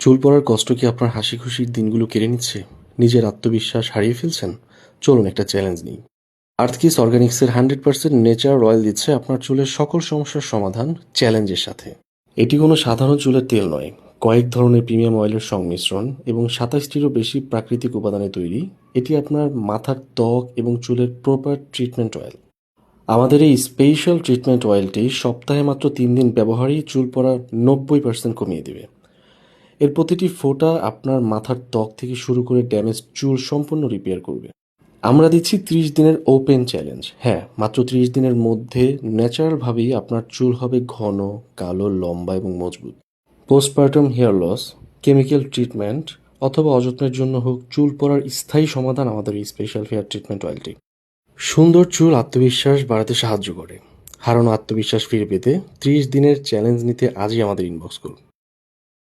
চুল পড়ার কষ্ট কি আপনার হাসি খুশির দিনগুলো কেড়ে নিচ্ছে? নিজের আত্মবিশ্বাস হারিয়ে ফেলছেন? চলুন একটা চ্যালেঞ্জ নিই। আর্থকিস অর্গানিক্সের 100% নেচারাল অয়েল দিচ্ছে আপনার চুলের সকল সমস্যার সমাধান চ্যালেঞ্জের সাথে। এটি কোনো সাধারণ চুলের তেল নয়, কয়েক ধরনের প্রিমিয়াম অয়েলের সংমিশ্রণ এবং 27টিরও বেশি প্রাকৃতিক উপাদানে তৈরি। এটি আপনার মাথার ত্বক এবং চুলের প্রপার ট্রিটমেন্ট অয়েল। আমাদের এই স্পেশাল ট্রিটমেন্ট অয়েলটি সপ্তাহে মাত্র 3 দিন ব্যবহারই চুল পড়া 90% কমিয়ে দেবে। এর প্রতিটি ফোঁটা আপনার মাথার ত্বক থেকে শুরু করে ড্যামেজ চুল সম্পূর্ণ রিপেয়ার করবে। আমরা দিচ্ছি 30 দিনের ওপেন চ্যালেঞ্জ। হ্যাঁ, মাত্র 30 দিনের মধ্যে ন্যাচারালভাবেই আপনার চুল হবে ঘন, কালো, লম্বা এবং মজবুত। Postpartum hair loss, chemical treatment অথবা অযত্নের জন্য হোক, চুল পড়ার স্থায়ী সমাধান আমাদের এই স্পেশাল হেয়ার ট্রিটমেন্ট অয়েলটি। সুন্দর চুল আত্মবিশ্বাস বাড়াতে সাহায্য করে। হারানো আত্মবিশ্বাস ফিরে পেতে 30 দিনের চ্যালেঞ্জ নিতে আজই আমাদের ইনবক্স করুন।